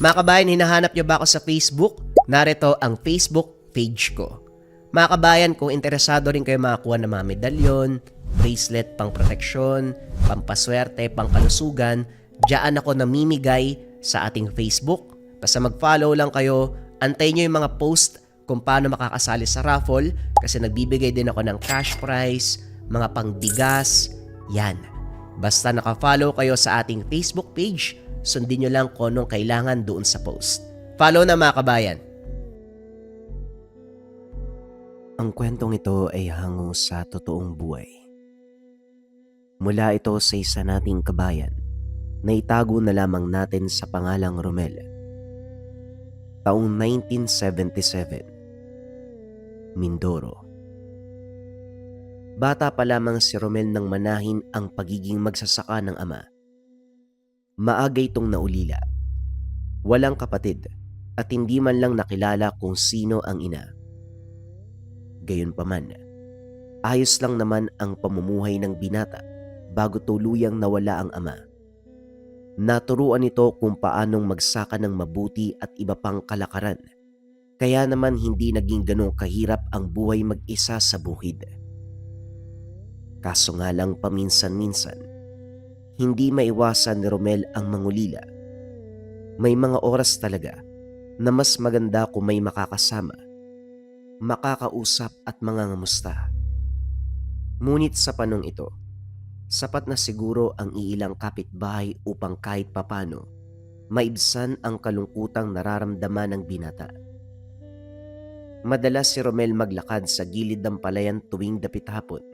Mga kabayan, hinahanap niyo ba ako sa Facebook? Narito ang Facebook page ko. Mga kabayan, kung interesado rin kayo makakuha ng mga medalyon, bracelet pang proteksyon, pampaswerte, pangkalusugan, diyan ako namimigay sa ating Facebook. Basta mag-follow lang kayo, antayin nyo yung mga post kung paano makakasali sa raffle kasi nagbibigay din ako ng cash prize, mga pangbigas, yan. Basta naka-follow kayo sa ating Facebook page, sundin nyo lang kung anong kailangan doon sa post. Follow na mga kabayan. Ang kwentong ito ay hango sa totoong buhay. Mula ito sa isa nating kabayan na itago na lamang natin sa pangalang Romel. Taong 1977, Mindoro. Bata pa lamang si Romel nang manahin ang pagiging magsasaka ng ama. Maaga itong naulila. Walang kapatid at hindi man lang nakilala kung sino ang ina. Gayunpaman, ayos lang naman ang pamumuhay ng binata bago tuluyang nawala ang ama. Naturuan ito kung paanong magsaka ng mabuti at iba pang kalakaran. Kaya naman hindi naging ganong kahirap ang buhay mag-isa sa bukid. Kaso nga lang paminsan-minsan, hindi maiwasan ni Romel ang mangulila. May mga oras talaga na mas maganda kung may makakasama, makakausap at mangangamusta. Ngunit sa panong ito, sapat na siguro ang iilang kapitbahay upang kahit papano maibsan ang kalungkutang nararamdaman ng binata. Madalas si Romel maglakad sa gilid ng palayan tuwing dapit hapon.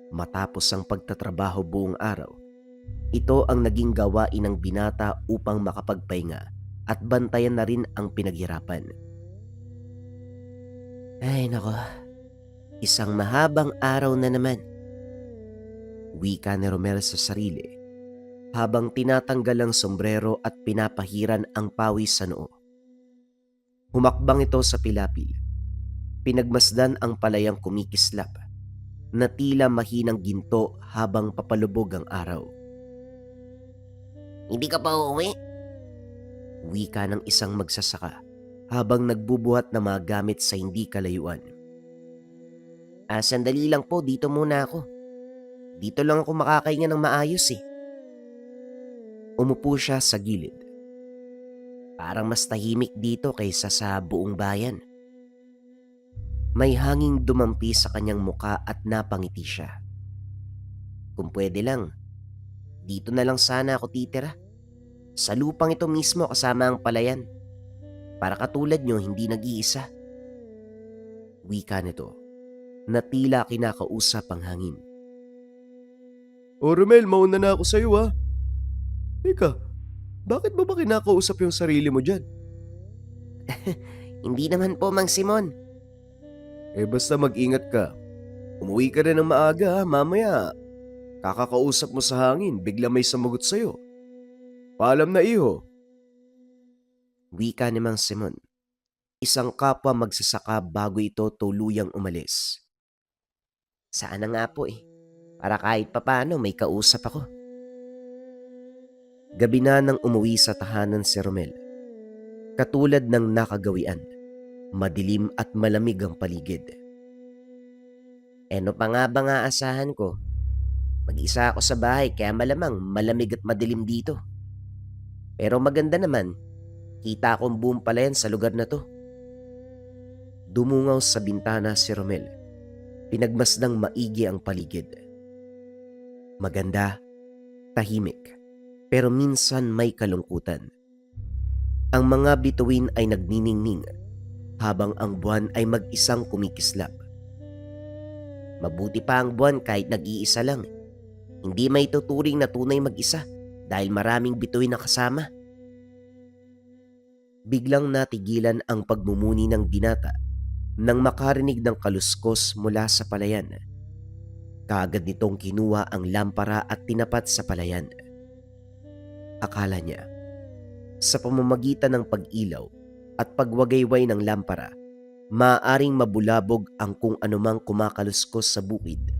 Matapos ang pagtatrabaho buong araw, ito ang naging gawain ng binata upang makapagpahinga at bantayan na rin ang pinaghirapan. Ay nako, isang mahabang araw na naman. Wika ni Romel sa sarili habang tinatanggal ang sombrero at pinapahiran ang pawis sa noo. Humakbang ito sa pilapil. Pinagmasdan ang palayang kumikislap na tila mahinang ginto habang papalubog ang araw. Hindi ka pa uuwi? Wika ng isang magsasaka habang nagbubuhat ng mga gamit sa hindi kalayuan. Sandali lang po, dito muna ako. Dito lang ako makakahinga ng maayos eh. Umupo siya sa gilid. Parang mas tahimik dito kaysa sa buong bayan. May hanging dumampi sa kanyang muka at napangiti siya. Kung pwede lang, dito na lang sana ako titira. Sa lupang ito mismo kasama ang palayan. Para katulad nyo, hindi nag-iisa. Wika nito na tila kinakausap ang hangin. O Romel, mauna na ako sa'yo ha. Teka, bakit ba kinakausap yung sarili mo dyan? Hindi naman po, Mang Simon. Basta mag-ingat ka. Umuwi ka rin ng maaga ha, mamaya. Kakakausap mo sa hangin, bigla may samagot sa'yo. Paalam na iho. Wika ni Mang Simon, isang kapwa magsasaka bago ito tuluyang umalis. Sana nga po eh. Para kahit papano may kausap ako. Gabi na nang umuwi sa tahanan si Romel. Katulad ng nakagawian, madilim at malamig ang paligid. Ano pa nga ba nga asahan ko? Mag-isa ako sa bahay kaya malamang malamig at madilim dito. Pero maganda naman, kita akong buong palayan sa lugar na to. Dumungaw sa bintana si Romel. Pinagmasdang maigi ang paligid. Maganda, tahimik, pero minsan may kalungkutan. Ang mga bituin ay nagniningning habang ang buwan ay mag-isang kumikislap. Mabuti pa ang buwan kahit nag-iisa lang. Hindi may tuturing na tunay mag-isa dahil maraming bituin na kasama. Biglang natigilan ang pagmumuni ng binata nang makarinig ng kaluskos mula sa palayan. Kaagad nitong kinuha ang lampara at tinapat sa palayan. Akala niya, sa pamamagitan ng pag-ilaw at pagwagayway ng lampara, maaaring mabulabog ang kung anumang kumakaluskos sa bukid.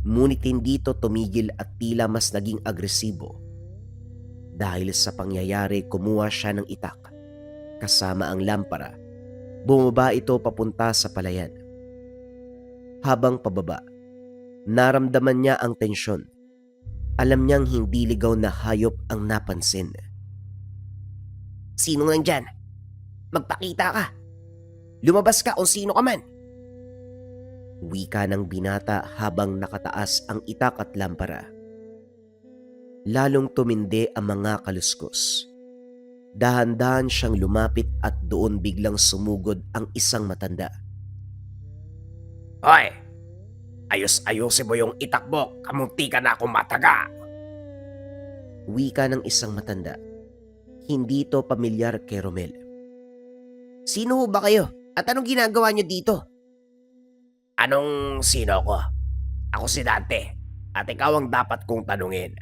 Ngunit hindi ito tumigil at tila mas naging agresibo. Dahil sa pangyayari, kumuha siya ng itak. Kasama ang lampara, bumaba ito papunta sa palayan. Habang pababa, naramdaman niya ang tensyon. Alam niyang hindi ligaw na hayop ang napansin. Sino nandyan? Magpakita ka. Lumabas ka kung sino ka man. Wika ng binata habang nakataas ang itak at lampara. Lalong tumindi ang mga kaluskos. Dahan-dahan siyang lumapit at doon biglang sumugod ang isang matanda. Hoy! Ayos-ayosin mo yung itak mo. Kamunti ka na akong mataga. Wika ng isang matanda. Hindi ito pamilyar kay Romel. Sino ho ba kayo? At anong ginagawa niyo dito? Anong sino ko? Ako si Dante. At ikaw ang dapat kong tanungin.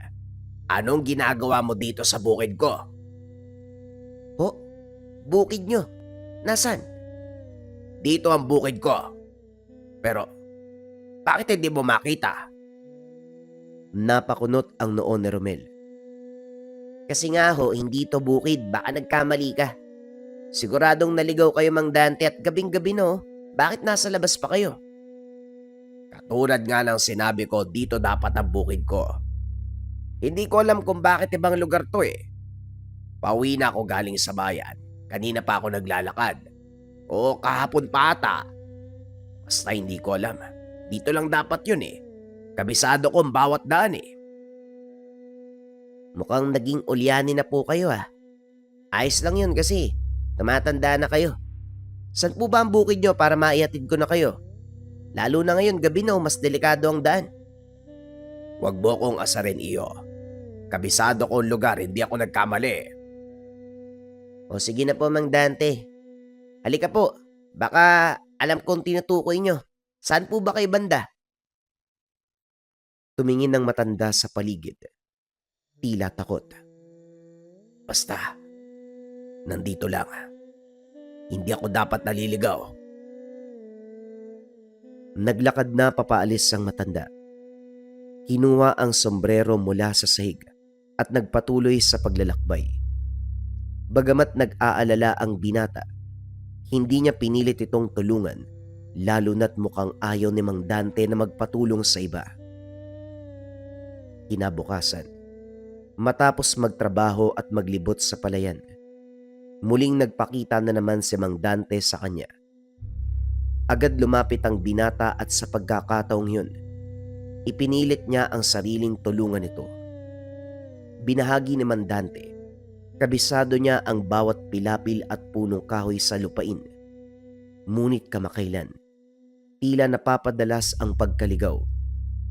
Anong ginagawa mo dito sa bukid ko? Ho? Bukid nyo? Nasaan? Dito ang bukid ko. Pero, bakit hindi mo makita? Napakunot ang noo ni Romel. Kasi nga ho, hindi to bukid. Baka nagkamali ka. Siguradong naligaw kayo, Mang Dante, at gabing-gabi no? Bakit nasa labas pa kayo? Katulad nga ng sinabi ko, dito dapat ang bukid ko. Hindi ko alam kung bakit ibang lugar to eh. Pauwi na ako galing sa bayan. Kanina pa ako naglalakad. O kahapon pa ata. Basta hindi ko alam. Dito lang dapat yun eh. Kabisado ko ang bawat daan eh. Mukhang naging ulyani na po kayo ah. Ayos lang yun kasi. Tumatanda na kayo. Saan po ba ang bukid nyo para maihatid ko na kayo? Lalo na ngayon gabi na mas delikado ang daan. Huwag mo kong asarin iyo. Kabisado ko ang lugar, hindi ako nagkamali. O sige na po Mang Dante. Halika po. Baka alam kong tinutukoy nyo. Saan po ba kayo banda? Tumingin ng matanda sa paligid. Tila takot. Basta, nandito lang. Hindi ako dapat naliligaw. Naglakad na papaalis ang matanda. Kinuha ang sombrero mula sa sahig at nagpatuloy sa paglalakbay. Bagamat nag-aalala ang binata, hindi niya pinilit itong tulungan, lalo na't mukhang ayaw ni Mang Dante na magpatulong sa iba. Kinabukasan, matapos magtrabaho at maglibot sa palayan, muling nagpakita na naman si Mang Dante sa kanya. Agad lumapit ang binata at sa pagkakataong yun, ipinilit niya ang sariling tulungan nito. Binahagi ni Mang Dante, kabisado niya ang bawat pilapil at punong kahoy sa lupain. Ngunit kamakailan, tila napapadalas ang pagkaligaw,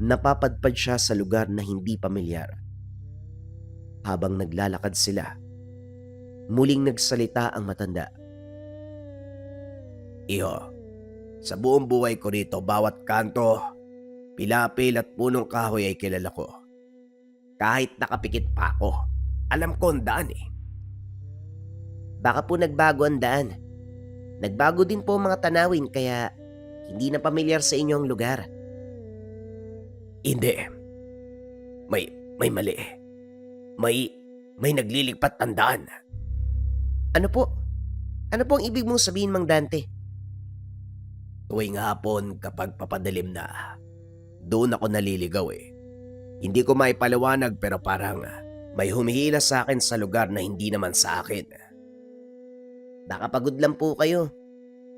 napapadpad siya sa lugar na hindi pamilyar. Habang naglalakad sila, muling nagsalita ang matanda. Iho, sa buong buhay ko rito, bawat kanto, pilapil at punong kahoy ay kilala ko. Kahit nakapikit pa ako, alam ko ang daan eh. Baka po nagbago ang daan. Nagbago din po ang mga tanawin kaya hindi na pamilyar sa inyong lugar. Hindi. May mali. May nagliligpat ang daan. Ano po? Ano po ang ibig mong sabihin, Mang Dante? Tuwing hapon kapag papadalim na, doon ako naliligaw eh. Hindi ko maipaliwanag pero parang may humihila sa akin sa lugar na hindi naman sa akin. Baka pagod lang po kayo.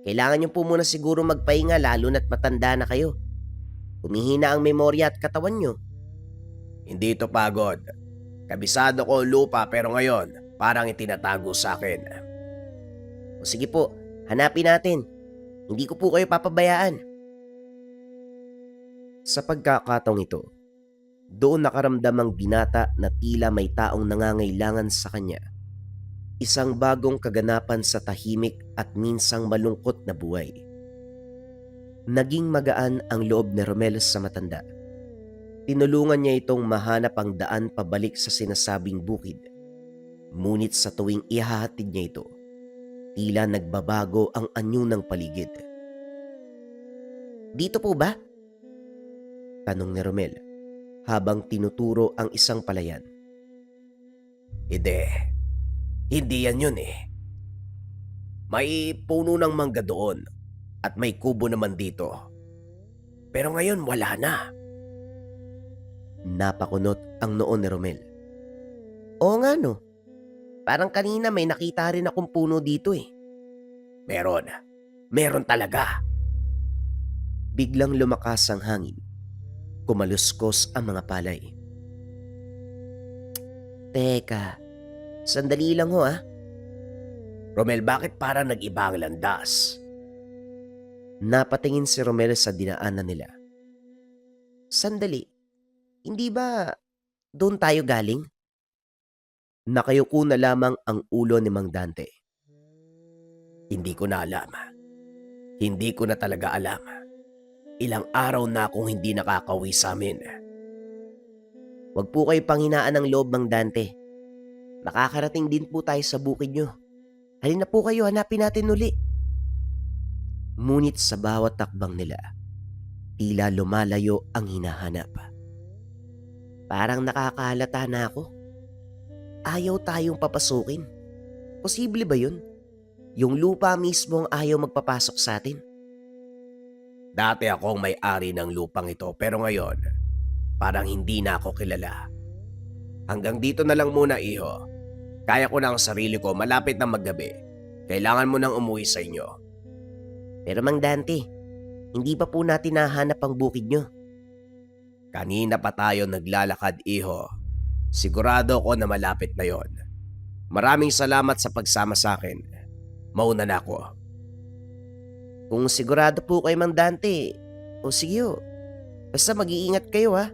Kailangan niyo po muna siguro magpahinga lalo na't matanda na kayo. Humihina ang memorya at katawan niyo. Hindi ito pagod. Kabisado ko ang lupa pero ngayon parang itinatago sa akin. O sige po, hanapin natin. Hindi ko po kayo papabayaan. Sa pagkakataong ito, doon nakaramdam ang binata na tila may taong nangangailangan sa kanya. Isang bagong kaganapan sa tahimik at minsang malungkot na buhay. Naging magaan ang loob ni Romel sa matanda. Tinulungan niya itong mahanap ang daan pabalik sa sinasabing bukid. Ngunit sa tuwing ihahatid niya ito, tila nagbabago ang anyo ng paligid. Dito po ba? Tanong ni Romel habang tinuturo ang isang palayan. Hindi yan yun eh. May puno ng mangga doon at may kubo naman dito. Pero ngayon wala na. Napakunot ang noo ni Romel. Oo nga no. Parang kanina may nakita rin akong puno dito eh. Meron talaga. Biglang lumakas ang hangin. Kumaluskos ang mga palay. Teka, sandali lang ho ah. Romel, bakit parang nag-iba ang landas? Napatingin si Romel sa dinaanan nila. Sandali, hindi ba doon tayo galing? Nakayuko na lamang ang ulo ni Mang Dante. Hindi ko na alam. Hindi ko na talaga alam. Ilang araw na akong hindi nakakauwi sa amin. Huwag po kayo panghinaan ng loob, Mang Dante. Makakarating din po tayo sa bukid nyo. Halina po kayo, hanapin natin uli. Ngunit sa bawat takbang nila, tila lumalayo ang hinahanap. Parang nakakahalata na ako. Ayaw tayong papasukin. Posible ba yun? Yung lupa mismo ang ayaw magpapasok sa atin. Dati akong may-ari ng lupang ito pero ngayon, parang hindi na ako kilala. Hanggang dito na lang muna, iho. Kaya ko na ang sarili ko, malapit na maggabi. Kailangan mo nang umuwi sa inyo. Pero Mang Dante, hindi pa po natin nahanap ang bukid nyo. Kanina pa tayo naglalakad, iho. Sigurado ko na malapit na yon. Maraming salamat sa pagsama sa akin. Mauna na ako. Kung sigurado po kayo, Mang Dante, o sige ho. Basta mag-iingat kayo ha.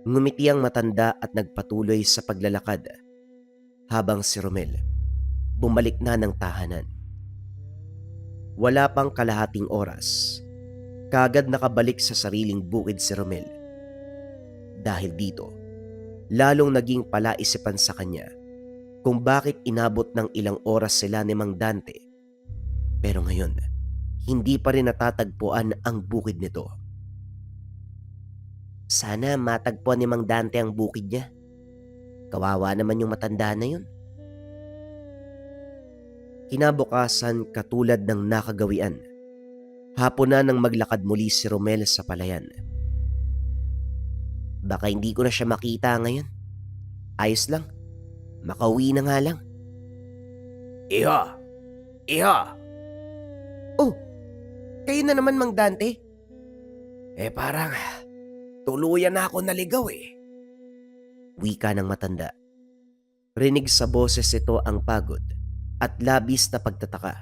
Ngumiti ang matanda at nagpatuloy sa paglalakad habang si Romel bumalik na ng tahanan. Wala pang kalahating oras, kagad nakabalik sa sariling bukid si Romel. Dahil dito, lalong naging palaisipan sa kanya kung bakit inabot ng ilang oras sila ni Mang Dante. Pero ngayon, hindi pa rin natatagpuan ang bukid nito. Sana matagpuan ni Mang Dante ang bukid niya. Kawawa naman yung matanda na yun. Kinabukasan, katulad ng nakagawian, hapon na nang maglakad muli si Romel sa palayan. Baka hindi ko na siya makita ngayon. Ayos lang. Makauwi na nga lang. Iha! Iha! Oh! Kayo na naman, Mang Dante. Parang tuluyan na ako naligaw eh. Wika ng matanda. Rinig sa boses ito ang pagod at labis na pagtataka.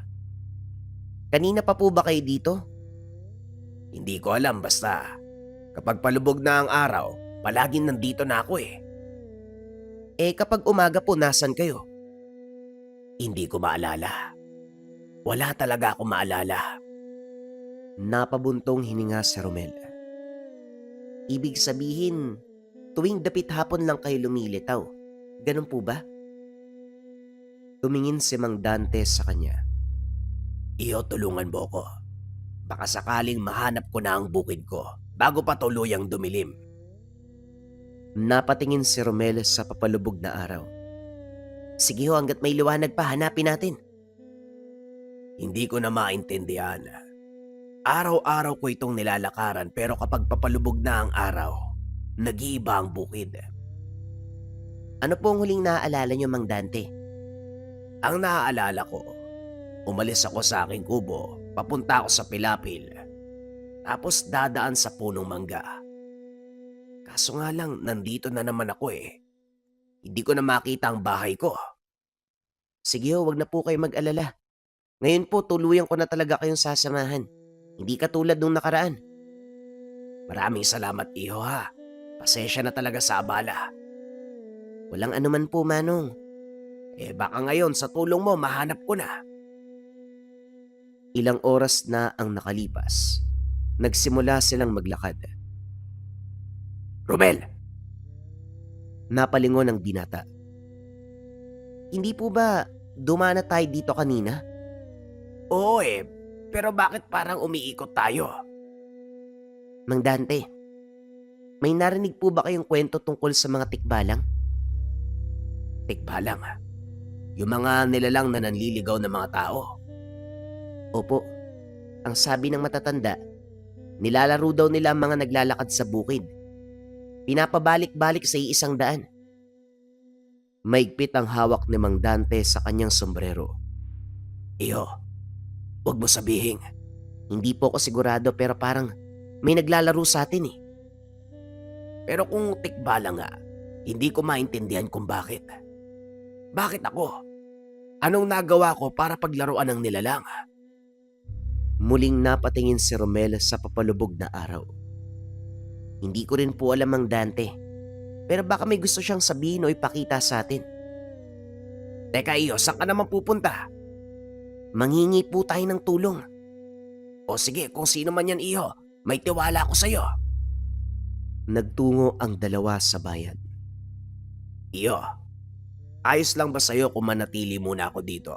Kanina pa po ba kayo dito? Hindi ko alam, basta kapag palubog na ang araw, palaging nandito na ako eh. Kapag umaga po, nasan kayo? Hindi ko maalala. Wala talaga ako maalala. Napabuntong hininga si Romel. Ibig sabihin, tuwing dapit hapon lang kayo lumilitaw. Ganun po ba? Tumingin si Mang Dante sa kanya. Iyo, tulungan mo ko. Baka sakaling mahanap ko na ang bukid ko bago pa tuluyang dumilim. Napatingin si Romel sa papalubog na araw. Sige ho, hanggat may liwanag pa, hanapin natin. Hindi ko na maintindihan. Araw-araw ko itong nilalakaran pero kapag papalubog na ang araw, nag-iiba ang bukid. Ano po ang huling naaalala niyo, Mang Dante? Ang naaalala ko, umalis ako sa aking kubo, papunta ako sa Pilapil, tapos dadaan sa punong mangga. Kaso nga lang, nandito na naman ako eh. Hindi ko na makita ang bahay ko. Sige ho, wag na po kayo mag-alala. Ngayon po, tuluyan ko na talaga kayong sasamahan. Hindi katulad nung nakaraan. Maraming salamat, iho ha. Pasensya na talaga sa abala. Walang anuman po, Manong. Baka ngayon sa tulong mo mahanap ko na. Ilang oras na ang nakalipas. Nagsimula silang maglakad. Romel! Napalingon ang binata. Hindi po ba dumana tayo dito kanina? Oo pero bakit parang umiikot tayo? Mang Dante, may narinig po ba kayong kwento tungkol sa mga tikbalang? Tikba lang. Yung mga nilalang na nanliligaw ng mga tao. Opo, ang sabi ng matatanda, nilalaro daw nila ang mga naglalakad sa bukid. Pinapabalik-balik sa iisang daan. Maigpit ang hawak ni Mang Dante sa kanyang sombrero. Iyo, wag mo sabihin. Hindi po ako sigurado pero parang may naglalaro sa atin eh. Pero kung tikbala nga, hindi ko maintindihan kung bakit. Bakit ako? Anong nagawa ko para paglaruan ng nilalang? Muling napatingin si Romel sa papalubog na araw. Hindi ko rin po alam ang Dante, pero baka may gusto siyang sabihin o ipakita sa atin. Teka iyo, saan ka naman pupunta? Manghingi po tayo ng tulong. O sige, kung sino man yan iyo, may tiwala ako sa'yo. Nagtungo ang dalawa sa bayan. Iyo, ayos lang ba sa'yo kung manatili muna ako dito?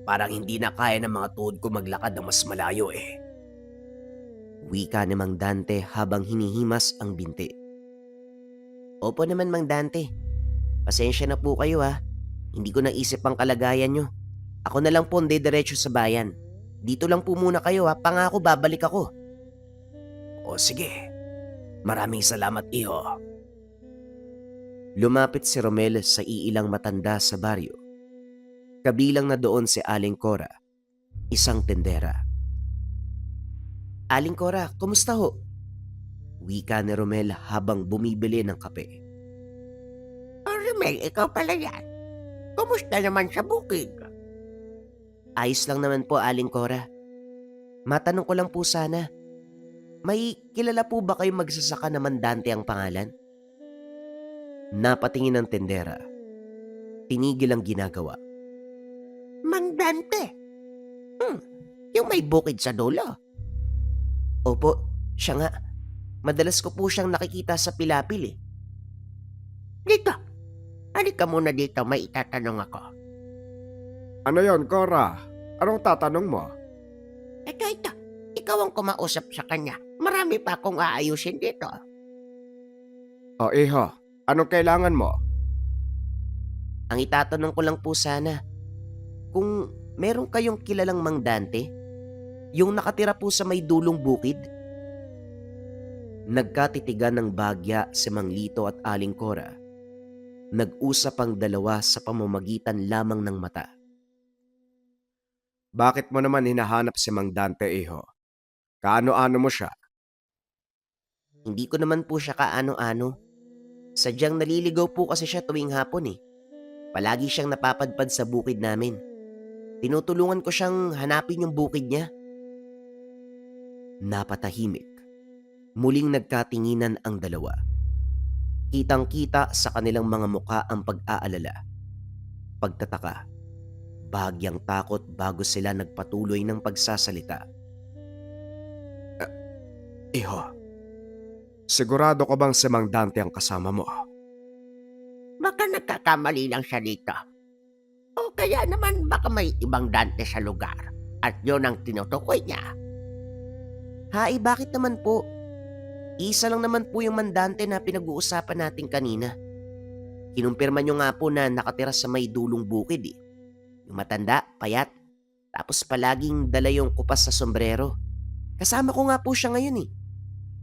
Parang hindi na kaya ng mga tuhod ko maglakad ng mas malayo eh. Wika ni Mang Dante habang hinihimas ang binti. Opo naman Mang Dante. Pasensya na po kayo ha. Hindi ko naisip ang kalagayan nyo. Ako na lang po hindi diretso sa bayan. Dito lang po muna kayo ha. Pangako babalik ako. O sige. Maraming salamat iho. Lumapit si Romel sa iilang matanda sa baryo. Kabilang na doon si Aling Cora, isang tendera. Aling Cora, kumusta ho? Wika ni Romel habang bumibili ng kape. Romel, ikaw pala yan. Kumusta naman sa bukid? Ayos lang naman po, Aling Cora. Matanong ko lang po sana, may kilala po ba kayong magsasaka na Mandante ang pangalan? Napatingin ng tendera. Tinigil ang ginagawa. Mandante? Yung may bukid sa dulo? Opo, siya nga. Madalas ko po siyang nakikita sa pilapil eh. Dito, halika muna dito, may itatanong ako. Ano yon, Cora? Anong tatanong mo? Ito, ikaw ang kumausap sa kanya. Marami pa akong aayusin dito. O iho, anong kailangan mo? Ang itatanong ko lang po sana, kung meron kayong kilalang Mang Dante, yung nakatira po sa may dulong bukid? Nagkatitigan ng bagya si Mang Lito at Aling Cora. Nag-usap ang dalawa sa pamamagitan lamang ng mata. Bakit mo naman hinahanap si Mang Dante, iho? Kaano-ano mo siya? Hindi ko naman po siya kaano-ano. Sadyang naliligaw po kasi siya tuwing hapon eh. Palagi siyang napapadpad sa bukid namin. Tinutulungan ko siyang hanapin yung bukid niya. Napatahimik. Muling nagkatinginan ang dalawa. Kitang-kita sa kanilang mga muka ang pag-aalala. Pagtataka. Bahagyang takot bago sila nagpatuloy ng pagsasalita. Iho, sigurado ka bang si Mang Dante ang kasama mo? Baka nagkakamali lang siya dito. O kaya naman baka may ibang Dante sa lugar at yun ang tinutukoy niya. Hai, bakit naman po? Isa lang naman po yung Mandante na pinag-uusapan natin kanina. Kinumpirma nyo nga po na nakatira sa may dulong bukid eh. Yung matanda, payat, tapos palaging dala yung kupas sa sombrero. Kasama ko nga po siya ngayon eh.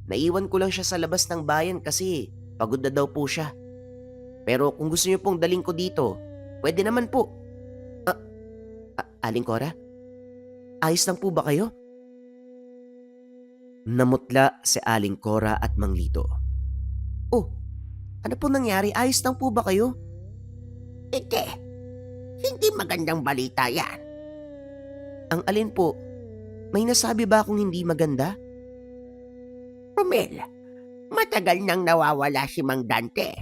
Naiwan ko lang siya sa labas ng bayan kasi pagod na daw po siya. Pero kung gusto niyo pong daling ko dito, pwede naman po. Aling Cora? Ayos lang po ba kayo? Namutla si Aling Cora at Mang Lito. Oh, ano po nangyari? Ayos lang po ba kayo? Hindi magandang balita yan. Ang alin po? May nasabi ba akong hindi maganda? Romel, matagal nang nawawala si Mang Dante.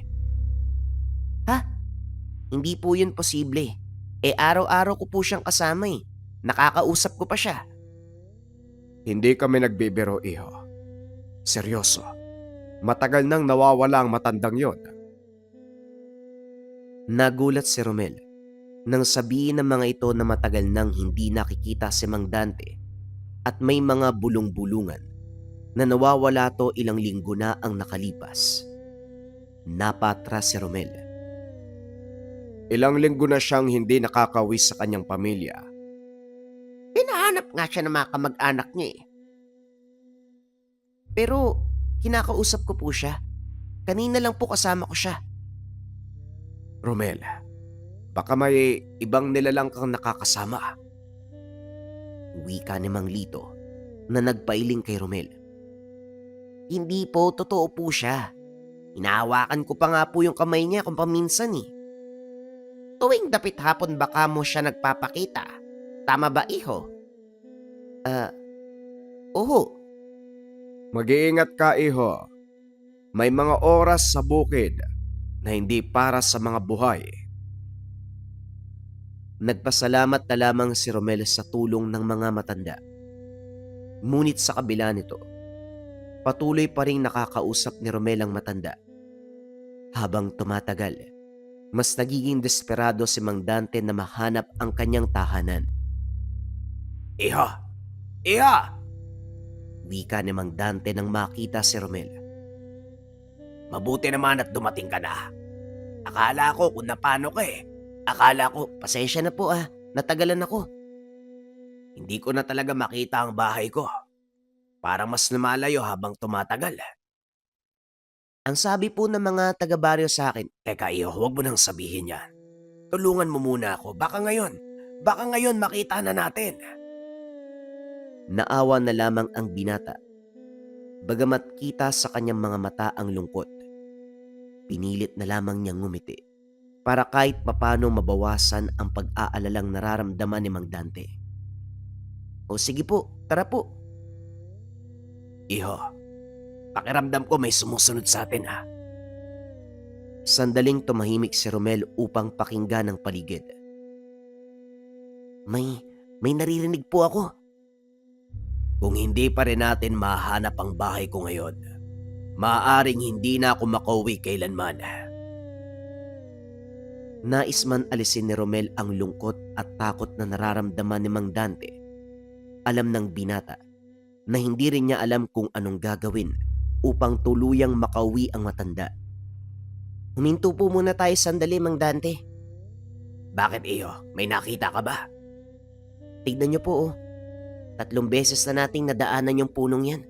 Ha? Hindi po yun posible. Araw-araw ko po siyang kasama eh. Nakakausap ko pa siya. Hindi kami nagbibiro, iho. Seryoso. Matagal nang nawawala ang matandang yon. Nagulat si Romel nang sabihin ng mga ito na matagal nang hindi nakikita si Mang Dante at may mga bulong-bulungan na nawawala to ilang linggo na ang nakalipas. Napatras si Romel. Ilang linggo na siyang hindi nakakawi sa kanyang pamilya. Hinahanap nga siya ng mga kamag-anak niya eh. Pero kinakausap ko po siya. Kanina lang po kasama ko siya. Romel, baka may ibang nilalang kang nakakasama. Wika ni Mang Lito na nagpailing kay Romel. Hindi po, totoo po siya. Hinahawakan ko pa nga po yung kamay niya kung paminsan eh. Tuwing dapit hapon baka mo siya nagpapakita. Tama ba, iho? Oo. Mag-iingat ka, iho. May mga oras sa bukid na hindi para sa mga buhay. Nagpasalamat na lamang si Romel sa tulong ng mga matanda. Ngunit sa kabila nito, patuloy pa rin nakakausap ni Romel ang matanda. Habang tumatagal, mas nagiging desperado si Mang Dante na mahanap ang kanyang tahanan. Iho! Iho! Wika ni Mang Dante nang makita si Romel. Mabuti naman at dumating ka na. Akala ko kung napano ka eh. Akala ko, pasensya na po natagalan ako. Hindi ko na talaga makita ang bahay ko. Parang mas lumalayo habang tumatagal. Ang sabi po ng mga taga-baryo sa akin, Teka, iho, huwag mo nang sabihin yan. Tulungan mo muna ako. Baka ngayon makita na natin. naawa na lamang ang binata. Bagamat kita sa kanyang mga mata ang lungkot, pinilit na lamang niyang ngumiti para kahit papano mabawasan ang pag-aalalang nararamdaman ni Mang Dante. O sige po, tara po. Iho, pakiramdam ko may sumusunod sa atin ha. Sandaling tumahimik si Romel upang pakinggan ang paligid. May naririnig po ako. Kung hindi pa rin natin mahanap ang bahay ko ngayon, maaaring hindi na ako makauwi kailanman. Nais man alisin ni Romel ang lungkot at takot na nararamdaman ni Mang Dante. Alam ng binata na hindi rin niya alam kung anong gagawin upang tuluyang makauwi ang matanda. Huminto po muna tayo sandali, Mang Dante. Bakit, Iho? May nakita ka ba? Tignan niyo po 3 beses na nating nadaanan yung punong yan.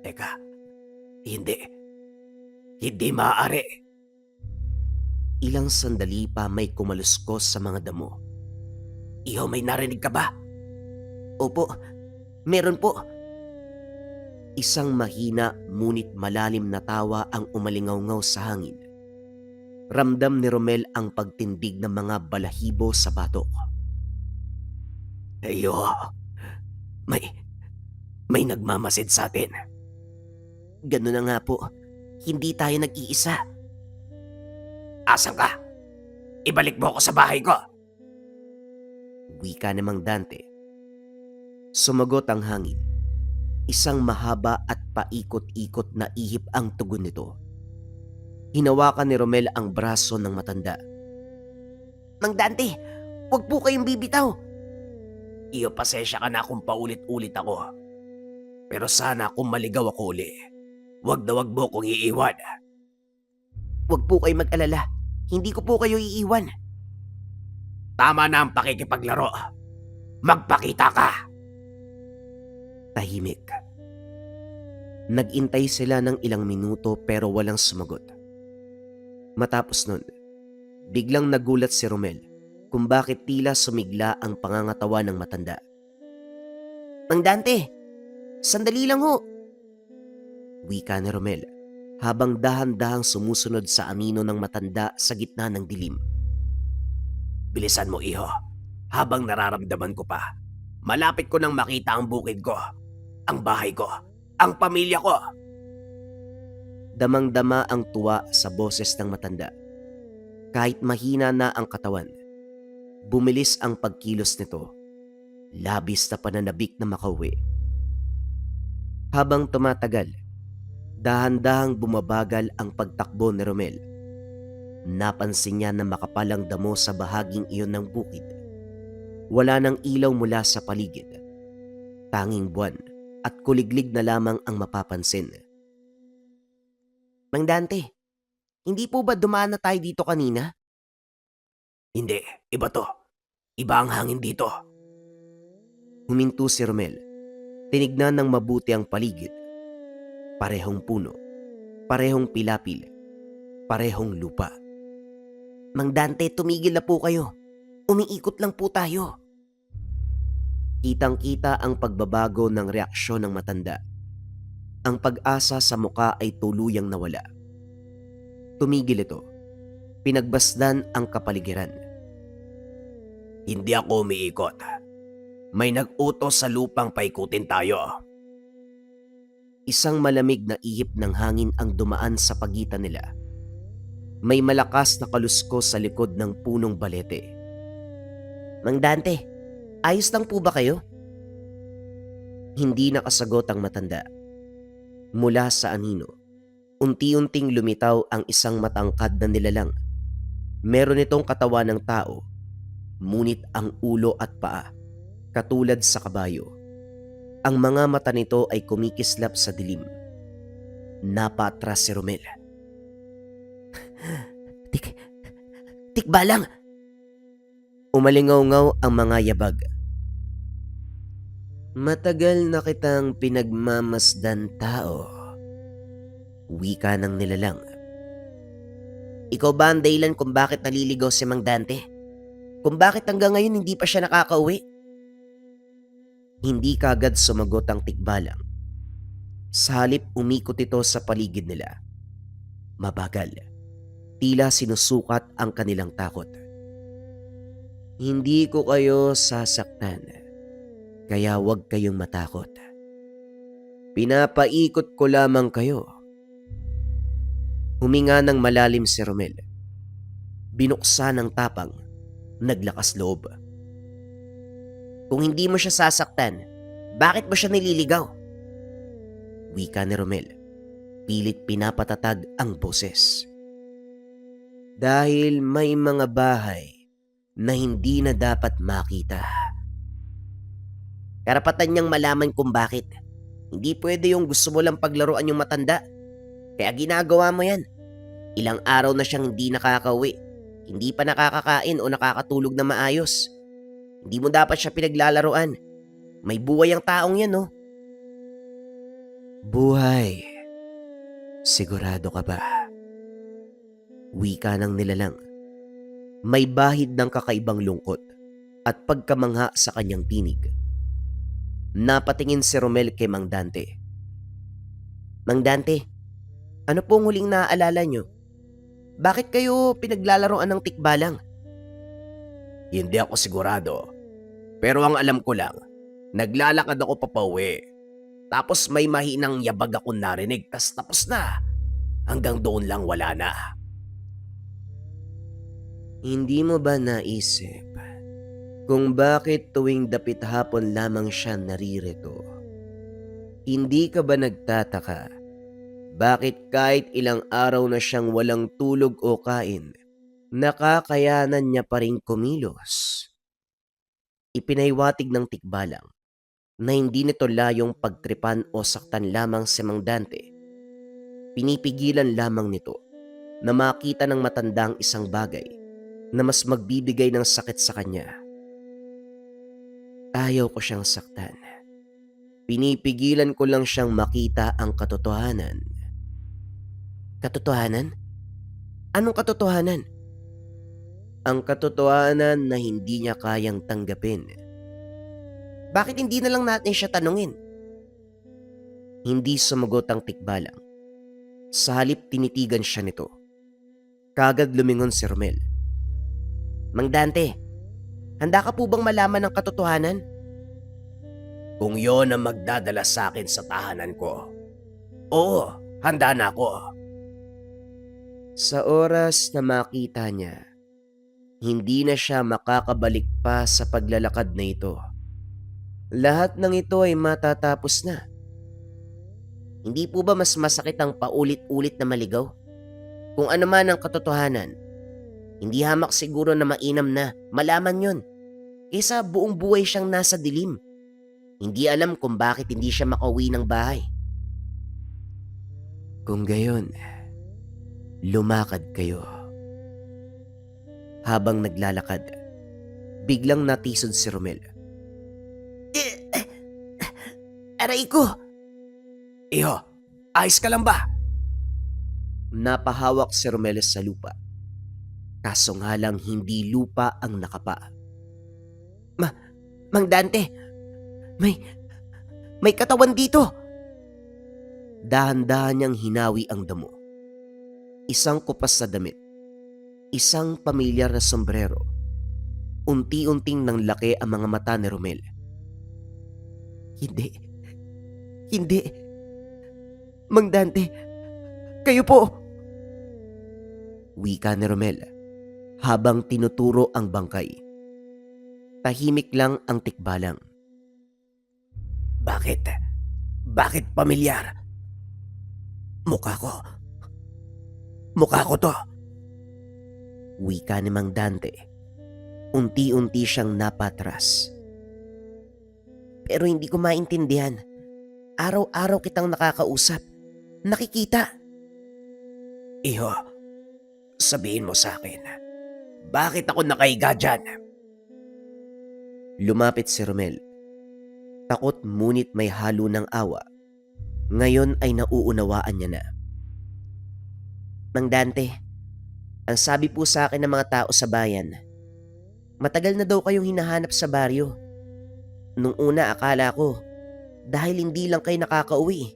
Teka, hindi. Hindi maaari. Ilang sandali pa may kumaluskos sa mga damo. Iho, may narinig ka ba? Opo, meron po. Isang mahina ngunit malalim na tawa ang umalingaw-ngaw sa hangin. Ramdam ni Romel ang pagtindig ng mga balahibo sa batok. Iho, may nagmamasid sa atin. Ganun na nga po, hindi tayo nag-iisa. Asan ka? Ibalik mo ako sa bahay ko. Wika ni Mang Dante. Sumagot ang hangin. Isang mahaba at paikot-ikot na ihip ang tugon nito. Hinawakan ni Romel ang braso ng matanda. Mang Dante, huwag po kayong bibitaw. Iyo, pasensya ka na kung paulit-ulit ako. Pero sana kung maligaw ako uli, wag na wag mo kong iiwan. Huwag po kayong mag-alala. Hindi ko po kayo iiwan. Tama na ang pakikipaglaro. Magpakita ka! Tahimik. Nag-intay sila ng ilang minuto pero walang sumagot. Matapos nun, biglang nagulat si Romel kung bakit tila sumigla ang pangangatawa ng matanda. Mang Dante, sandali lang ho. Wika ni Romel habang dahan-dahang sumusunod sa anino ng matanda sa gitna ng dilim. Bilisan mo, Iho. Habang nararamdaman ko pa, malapit ko nang makita ang bukid ko, ang bahay ko, ang pamilya ko. Damang-dama ang tuwa sa boses ng matanda. Kahit mahina na ang katawan, bumilis ang pagkilos nito. Labis na pananabik na makauwi. Habang tumatagal, dahan-dahang bumabagal ang pagtakbo ni Romel. Napansin niya na makapalang damo sa bahaging iyon ng bukid. Wala nang ilaw mula sa paligid. Tanging buwan at kuliglig na lamang ang mapapansin. Mang Dante, hindi po ba dumaan na tayo dito kanina? Hindi, iba to. Iba ang hangin dito. Huminto si Romel. Tinignan ng mabuti ang paligid. Parehong puno, parehong pilapil, parehong lupa. Mang Dante, tumigil na po kayo. Umiikot lang po tayo. Kitang-kita ang pagbabago ng reaksyon ng matanda. Ang pag-asa sa muka ay tuluyang nawala. Tumigil ito. Pinagbasdan ang kapaligiran. Hindi ako umiikot. May nag-utos sa lupang paikutin tayo. Isang malamig na ihip ng hangin ang dumaan sa pagitan nila. May malakas na kaluskos sa likod ng punong balete. Mang Dante, ayos lang po ba kayo? Hindi nakasagot ang matanda. Mula sa anino, unti-unting lumitaw ang isang matangkad na nilalang. Meron itong katawan ng tao, ngunit ang ulo at paa, katulad sa kabayo. Ang mga mata nito ay kumikislap sa dilim. Napatras si Romel. Tikbalang! Umalingaw-ngaw ang mga yabag. Matagal na kitang pinagmamasdan, tao. Wika ng nilalang. Ikaw ba ang dahilan kung bakit naliligaw si Mang Dante? Kung bakit hanggang ngayon hindi pa siya nakakauwi? Hindi kagad sumagot ang tikbalang. Sa halip umikot ito sa paligid nila. Mabagal. Tila sinusukat ang kanilang takot. Hindi ko kayo sasaktan, kaya huwag kayong matakot. Pinapaikot ko lamang kayo. Huminga ng malalim si Romel. Binuksan ng tapang, naglakas loob. Kung hindi mo siya sasaktan, bakit mo siya nililigaw? Wika ni Romel. Pilit pinapatatag ang boses. Dahil may mga bahay na hindi na dapat makita. Karapatan niyang malaman kung bakit. Hindi pwede yung gusto mo lang paglaruan yung matanda. Kaya ginagawa mo yan. Ilang araw na siyang hindi nakakauwi. Hindi pa nakakakain o nakakatulog na maayos. Hindi mo dapat siya pinaglalaruan. May buhay ang taong yan, no? Buhay. Sigurado ka ba? Wika ng nilalang. May bahid ng kakaibang lungkot at pagkamangha sa kanyang tinig. Napatingin si Romel kay Mang Dante. Mang Dante, ano pong huling naaalala nyo? Bakit kayo pinaglalaroan ng tikbalang? Hindi ako sigurado. Pero ang alam ko lang, naglalakad ako papauwi. Tapos may mahinang yabag akong narinig, tas tapos na. Hanggang doon lang wala na. Hindi mo ba naisip kung bakit tuwing dapit hapon lamang siya naririto? Hindi ka ba nagtataka bakit kahit ilang araw na siyang walang tulog o kain, nakakayanan niya pa rin kumilos? Ipinaywatig ng tikbalang na hindi nito layong pagtripan o saktan lamang si Mang Dante. Pinipigilan lamang nito na makita ng matandang isang bagay na mas magbibigay ng sakit sa kanya. Ayaw ko siyang saktan. Pinipigilan ko lang siyang makita ang katotohanan. Katotohanan? Anong katotohanan? Ang katotohanan na hindi niya kayang tanggapin. Bakit hindi na lang natin siya tanungin? Hindi sumagot ang tikbalang. Sa halip tinitigan siya nito. Kagad lumingon si Romel. Mang Dante, handa ka po bang malaman ang katotohanan? Kung yon ang magdadala sa akin sa tahanan ko, oo, handa na ako. Sa oras na makita niya, hindi na siya makakabalik pa sa paglalakad na ito. Lahat ng ito ay matatapos na. Hindi po ba mas masakit ang paulit-ulit na maligaw? Kung ano man ang katotohanan, hindi hamak siguro na mainam na malaman yon, kaysa buong buhay siyang nasa dilim. Hindi alam kung bakit hindi siya makauwi ng bahay. Kung gayon, lumakad kayo. Habang naglalakad, biglang natisod si Romel. Aray ko! Iho, ayos ka lang ba? Napahawak si Romel sa lupa. Kaso nga lang hindi lupa ang nakapa. Mang Dante, may katawan dito. Dahan-dahan niyang hinawi ang damo. Isang kupas sa damit. Isang pamilyar na sombrero. Unti-unting nang laki ang mga mata ni Romel. Hindi. Mang Dante, kayo po. Wika ni Romel habang tinuturo ang bangkay. Tahimik lang ang tikbalang. Bakit? Bakit pamilyar? Mukha ko to. Wika ni Mang Dante. Unti-unti siyang napatras. Pero hindi ko maintindihan. Araw-araw kitang nakakausap. Nakikita. Iho, sabihin mo sa akin, bakit ako nakahiga dyan? Lumapit si Romel. Takot ngunit may halo ng awa. Ngayon ay nauunawaan niya na. Mang Dante, ang sabi po sa akin ng mga tao sa bayan, matagal na daw kayong hinahanap sa baryo. Nung una akala ko, dahil hindi lang kayo nakakauwi.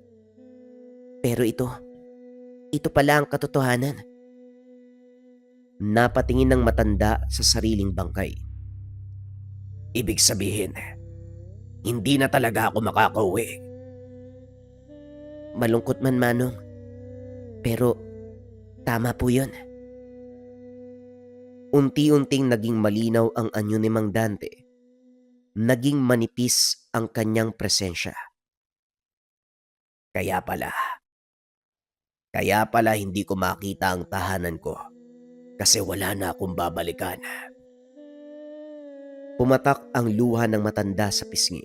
Pero ito pala ang katotohanan. Napatingin ng matanda sa sariling bangkay. Ibig sabihin, hindi na talaga ako makakauwi. Malungkot man, Manong. Pero tama po yun. Unti-unting naging malinaw ang anyo ni Mang Dante. Naging manipis ang kanyang presensya. Kaya pala hindi ko makita ang tahanan ko kasi wala na akong babalikan. Pumatak ang luha ng matanda sa pisngi.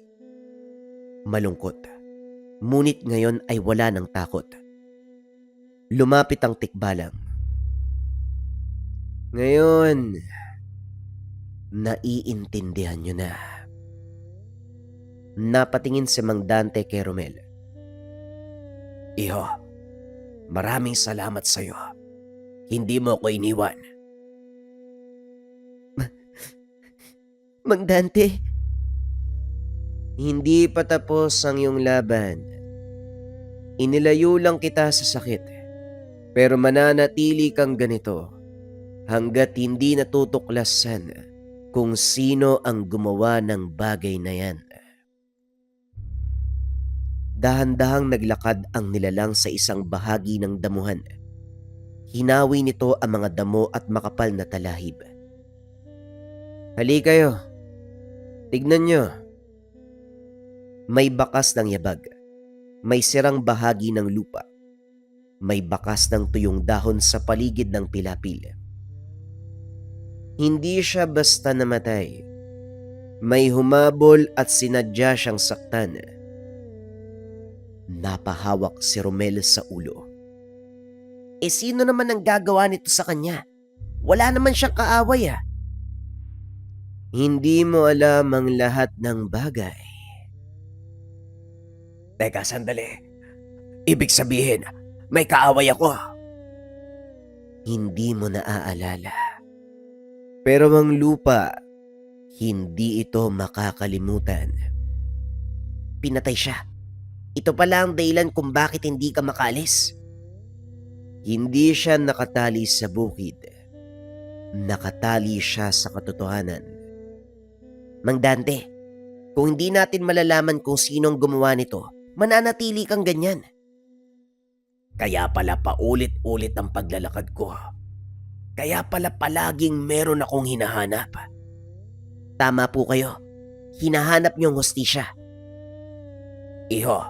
Malungkot. Ngunit ngayon ay wala ng takot. Lumapit ang tikbalang. Ngayon, naiintindihan niyo na. Napatingin si Mang Dante kay Romel. Iho, maraming salamat sa iyo. Hindi mo ako iniwan. Mang Dante, Hindi pa tapos ang iyong laban. Inilayo lang kita sa sakit. Pero mananatili kang ganito hanggat hindi natutuklasan kung sino ang gumawa ng bagay na yan. Dahan-dahang naglakad ang nilalang sa isang bahagi ng damuhan. Hinawi nito ang mga damo at makapal na talahib. Hali kayo. Tignan nyo. May bakas ng yabag. May sirang bahagi ng lupa. May bakas ng tuyong dahon sa paligid ng pilapil. Hindi siya basta namatay. May humabol at sinadya siyang saktan. Napahawak si Romel sa ulo. sino naman ang gagawa nito sa kanya? Wala naman siyang kaaway. Hindi mo alam ang lahat ng bagay. Teka, sandali. Ibig sabihin, may kaaway ako. Hindi mo naaalala. Pero ang lupa, hindi ito makakalimutan. Pinatay siya. Ito pala ang dahilan kung bakit hindi ka makalis. Hindi siya nakatali sa bukid. Nakatali siya sa katotohanan. Mang Dante, kung hindi natin malalaman kung sino ang gumawa nito, mananatili kang ganyan. Kaya pala paulit-ulit ang paglalakad ko. Kaya pala palaging meron akong hinahanap. Tama po kayo. Hinahanap niyo ang hustisya. Iho,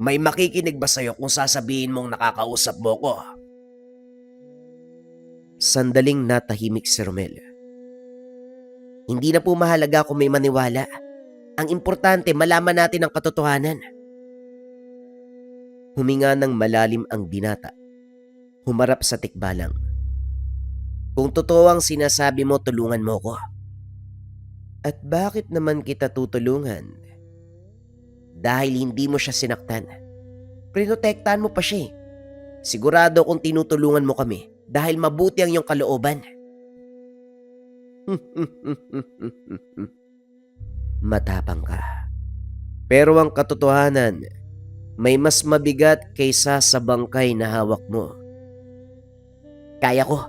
may makikinig ba sa'yo kung sasabihin mong nakakausap mo ko? Sandaling natahimik si Romel. Hindi na po mahalaga kung may maniwala. Ang importante, malaman natin ang katotohanan. Huminga ng malalim ang binata. Humarap sa tikbalang. Kung totoo ang sinasabi mo, tulungan mo ko. At bakit naman kita tutulungan? Dahil hindi mo siya sinaktan. Prinotektahan mo pa siya eh. Sigurado kung tinutulungan mo kami dahil mabuti ang iyong kalooban. Matapang ka. Pero ang katotohanan, may mas mabigat kaysa sa bangkay na hawak mo. Kaya ko.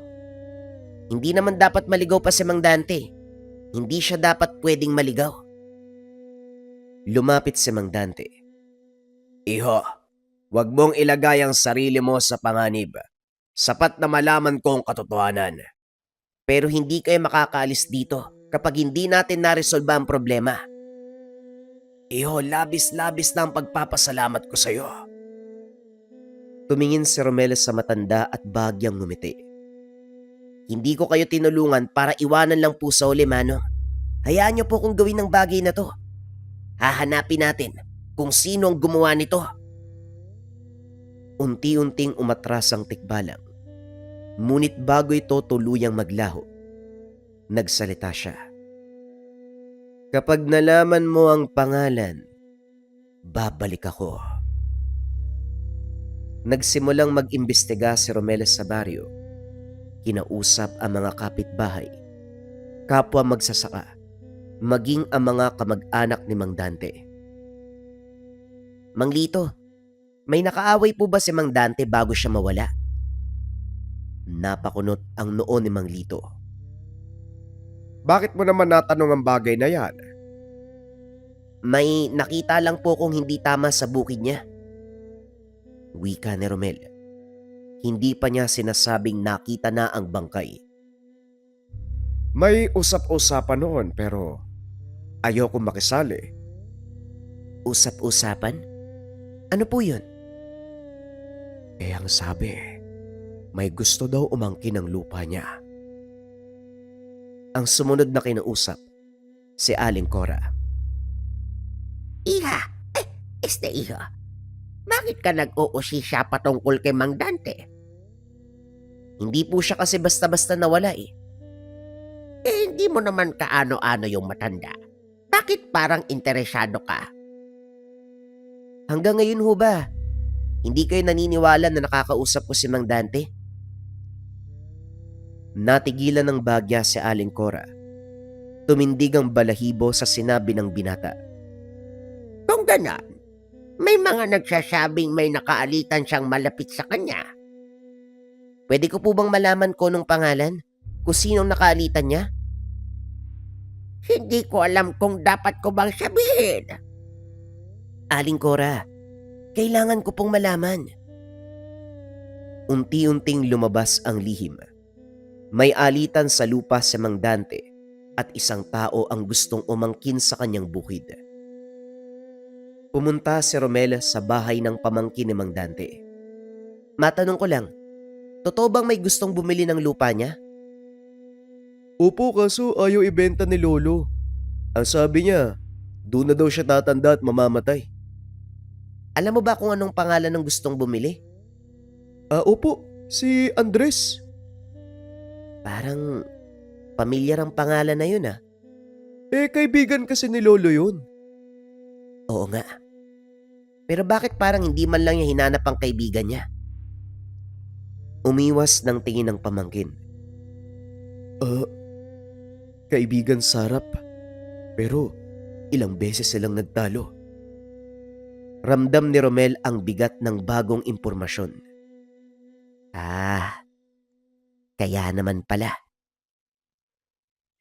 Hindi naman dapat maligaw pa si Mang Dante. Hindi siya dapat pwedeng maligaw. Lumapit si Mang Dante. Iho, wag mong ilagay ang sarili mo sa panganib. Sapat na malaman ko ang katotohanan. Pero hindi kayo makakaalis dito kapag hindi natin naresolba ang problema. Iho, labis-labis na ang pagpapasalamat ko sa iyo. Tumingin si Romel sa matanda at bagyang ngumiti. Hindi ko kayo tinulungan para iwanan lang po sa uli, Manong. Hayaan niyo po kung gawin ng bagay na to. Hahanapin natin kung sino ang gumawa nito. Unti-unting umatras ang tikbalang. Ngunit bago ito tuluyang maglaho, nagsalita siya. Kapag nalaman mo ang pangalan, babalik ako. Nagsimulang mag-imbestiga si Romel sa baryo. Kinausap ang mga kapitbahay, kapwa magsasaka, maging ang mga kamag-anak ni Mang Dante. Mang Lito, may nakaaway po ba si Mang Dante bago siya mawala? Napakunot ang noo ni Mang Lito. Bakit mo naman natanong ang bagay na yan? May nakita lang po kung hindi tama sa bukid niya. Wika ni Romel. Hindi pa niya sinasabing nakita na ang bangkay. May usap-usapan noon pero ayoko makisali. Usap-usapan? Ano po yun? Ang sabi, may gusto daw umangkin ng lupa niya. Ang sumunod na kinausap, si Aling Cora. Iha, iha, bakit ka nag-uusisya patungkol kay Mang Dante? Hindi po siya kasi basta-basta nawala eh. Hindi mo naman kaano-ano yung matanda. Bakit parang interesado ka? Hanggang ngayon ho ba, hindi kayo naniniwala na nakakausap ko si Mang Dante? Natigilan ng bagya si Aling Cora. Tumindig ang balahibo sa sinabi ng binata. Kung ganon, may mga nagsasabing may nakaalitan siyang malapit sa kanya. Pwede ko po bang malaman ko nung pangalan? Kung sinong nakaalitan niya? Hindi ko alam kung dapat ko bang sabihin. Aling Cora, kailangan ko pong malaman. Unti-unting lumabas ang lihim. May alitan sa lupa si Mang Dante at isang tao ang gustong umangkin sa kanyang bukid. Pumunta si Romel sa bahay ng pamangkin ni Mang Dante. Matanong ko lang, totoo bang may gustong bumili ng lupa niya? Opo, kaso ayaw ibenta ni Lolo. Ang sabi niya, doon na daw siya tatanda at mamamatay. Alam mo ba kung anong pangalan ng gustong bumili? Opo, si Andres. Parang pamilyar ang pangalan na yun ah. Kaibigan kasi ni Lolo yun. Oo nga. Pero bakit parang hindi man lang niya hinanap ang kaibigan niya? Umiwas ng tingin ng pamangkin. Kaibigan Sarap. Pero ilang beses silang nagtalo. Ramdam ni Romel ang bigat ng bagong impormasyon. Kaya naman pala.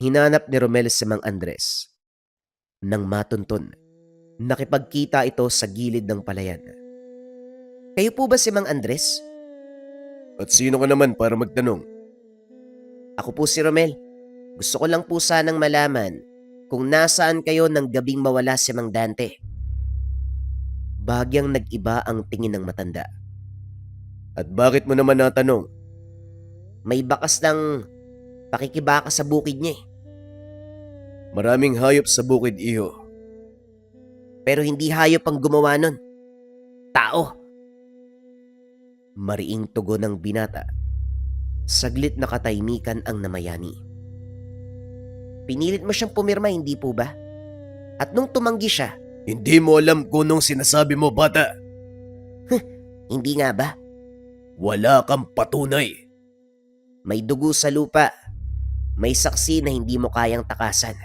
Hinanap ni Romel si Mang Andres. Nang matunton, nakipagkita ito sa gilid ng palayan. Kayo po ba si Mang Andres? At sino ka naman para magtanong? Ako po si Romel. Gusto ko lang po sanang malaman kung nasaan kayo ng gabing mawala si Mang Dante. Bagyang nag-iba ang tingin ng matanda. At bakit mo naman natanong? May bakas ng pakikibaka sa bukid niya eh. Maraming hayop sa bukid, iho. Pero hindi hayop ang gumawa nun. Tao. Mariing tugon ng binata. Saglit na katahimikan ang namayani. Pinilit mo siyang pumirma, hindi po ba? At nung tumanggi siya, Hindi mo alam kung anong sinasabi mo, bata. hindi nga ba? Wala kang patunay. May dugo sa lupa. May saksi na hindi mo kayang takasan.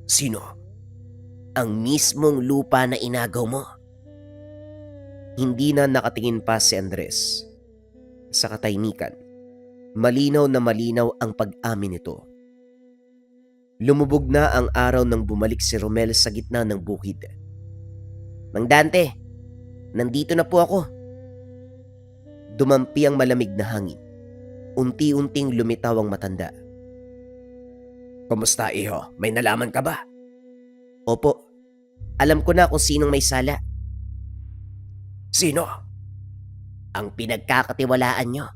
Sino? Ang mismong lupa na inagaw mo. Hindi na nakatingin pa si Andres. Sa katahimikan, malinaw na malinaw ang pag-amin nito. Lumubog na ang araw nang bumalik si Romel sa gitna ng bukid. Mang Dante, nandito na po ako. Dumampi ang malamig na hangin. Unti-unting lumitaw ang matanda. Kumusta, iho? May nalaman ka ba? Opo, alam ko na kung sinong may sala. Sino? Ang pinagkakatiwalaan nyo.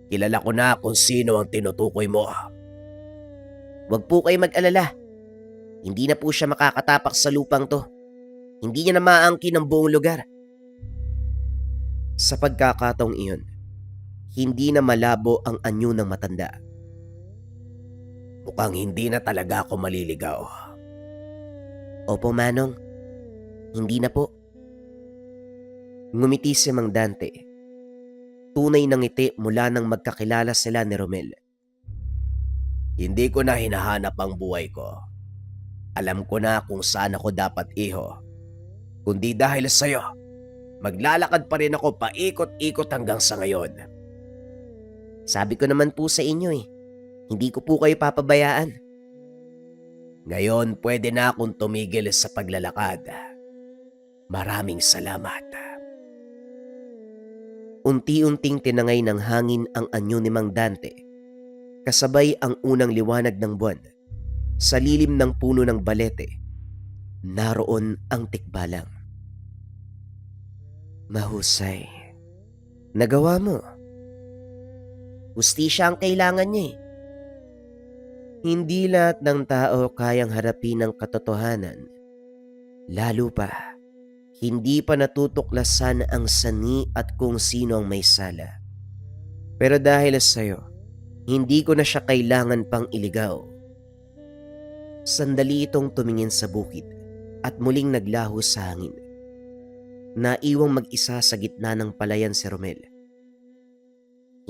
Kilala ko na kung sino ang tinutukoy mo. Huwag po kayo mag-alala. Hindi na po siya makakatapak sa lupang to. Hindi niya na maangkin ang buong lugar. Sa pagkakataong iyon, hindi na malabo ang anyo ng matanda. Mukhang hindi na talaga ako maliligaw. Opo, Manong. Hindi na po. Ngumiti si Mang Dante. Tunay ng ngiti mula nang magkakilala sila ni Romel. Hindi ko na hinahanap ang buhay ko. Alam ko na kung saan ako dapat, iho. Kundi dahil sa'yo, maglalakad pa rin ako paikot-ikot hanggang sa ngayon. Sabi ko naman po sa inyo hindi ko po kayo papabayaan. Ngayon pwede na akong tumigil sa paglalakad. Maraming salamat. Unti-unting tinangay ng hangin ang anyo ni Mang Dante, kasabay ang unang liwanag ng buwan. Sa lilim ng puno ng balete, naroon ang tikbalang. Mahusay. Nagawa mo. Hustisya ang kailangan niya. Hindi lahat ng tao kayang harapin ang katotohanan. Lalo pa, hindi pa natutuklasan ang sani at kung sino ang may sala. Pero dahil sa'yo, hindi ko na siya kailangan pang iligaw. Sandali itong tumingin sa bukid at muling naglaho sa hangin. Naiwang mag-isa sa gitna ng palayan si Romel.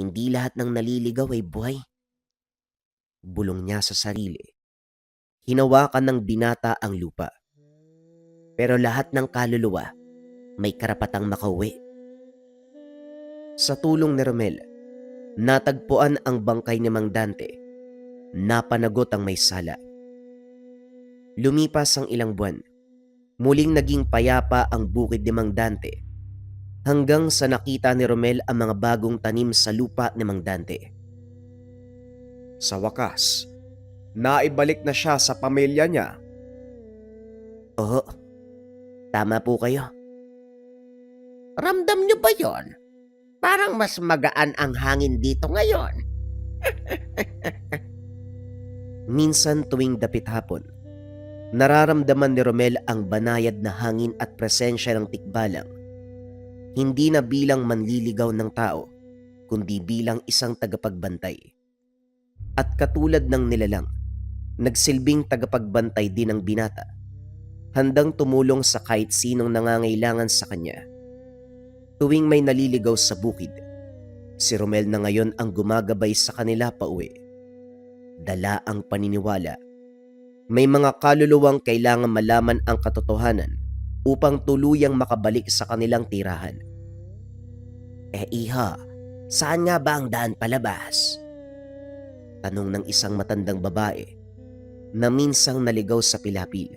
Hindi lahat ng naliligaw ay buhay. Bulong niya sa sarili. Hinawakan ng binata ang lupa. Pero lahat ng kaluluwa may karapatang makauwi. Sa tulong ni Romel, natagpuan ang bangkay ni Mang Dante. Napanagot ang may sala. Lumipas ang ilang buwan. Muling naging payapa ang bukid ni Mang Dante hanggang sa nakita ni Romel ang mga bagong tanim sa lupa ni Mang Dante. Sa wakas, naibalik na siya sa pamilya niya. Oo, tama po kayo. Ramdam niyo ba yon? Parang mas magaan ang hangin dito ngayon. Minsan tuwing dapit hapon, nararamdaman ni Romel ang banayad na hangin at presensya ng tikbalang. Hindi na bilang manliligaw ng tao, kundi bilang isang tagapagbantay. At katulad ng nilalang, nagsilbing tagapagbantay din ang binata, handang tumulong sa kahit sinong nangangailangan sa kanya. Tuwing may naliligaw sa bukid, si Romel na ngayon ang gumagabay sa kanila pauwi. Dala ang paniniwala. May mga kaluluwang kailangan malaman ang katotohanan upang tuluyang makabalik sa kanilang tirahan. Iha, saan nga ba ang daan palabas? Tanong ng isang matandang babae na minsang naligaw sa pilapil.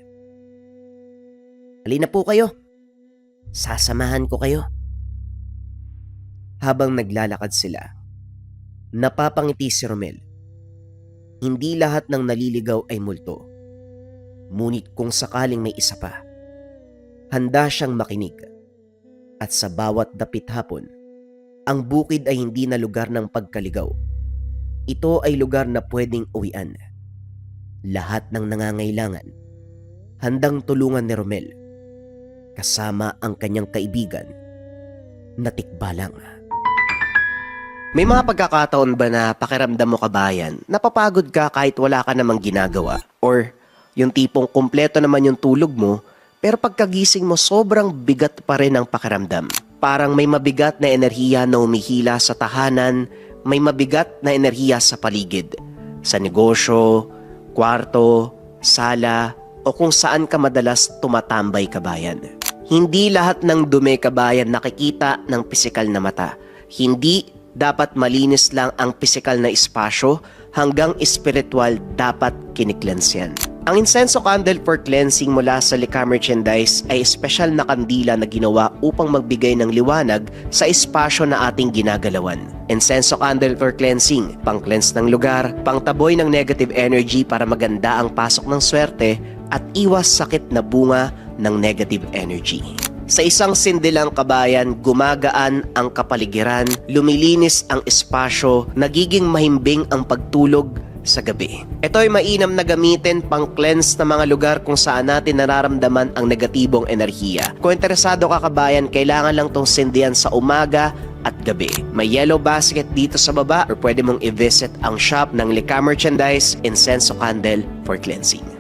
Halina po kayo. Sasamahan ko kayo. Habang naglalakad sila, napapangiti si Romel. Hindi lahat ng naliligaw ay multo. Ngunit kung sakaling may isa pa, handa siyang makinig. At sa bawat dapit hapon, ang bukid ay hindi na lugar ng pagkaligaw. Ito ay lugar na pwedeng uwian. Lahat ng nangangailangan, handang tulungan ni Romel, kasama ang kanyang kaibigan natikbalang. May mga pagkakataon ba na pakiramdam mo kabayan, napapagod ka kahit wala ka namang ginagawa? Or yung tipong kumpleto naman yung tulog mo, pero pagkagising mo sobrang bigat pa rin ang pakiramdam. Parang may mabigat na enerhiya na umihila sa tahanan, may mabigat na enerhiya sa paligid. Sa negosyo, kwarto, sala, o kung saan ka madalas tumatambay kabayan. Hindi lahat ng dumi kabayan nakikita ng pisikal na mata. Hindi dapat malinis lang ang pisikal na espasyo, hanggang espiritual dapat kiniklens yan. Ang incenso candle for cleansing mula sa Lika Merchandise ay espesyal na kandila na ginawa upang magbigay ng liwanag sa espasyo na ating ginagalawan. Incenso candle for cleansing, pang-cleanse ng lugar, pangtaboy ng negative energy para maganda ang pasok ng swerte at iwas sakit na bunga ng negative energy. Sa isang sindilang kabayan, gumagaan ang kapaligiran, lumilinis ang espasyo, nagiging mahimbing ang pagtulog sa gabi. Ito ay mainam na gamitin pang-cleanse na mga lugar kung saan natin nararamdaman ang negatibong enerhiya. Kung interesado ka kabayan, kailangan lang tong sindihan sa umaga at gabi. May yellow basket dito sa baba or pwede mong i-visit ang shop ng Lika Merchandise Incenso Candle for Cleansing.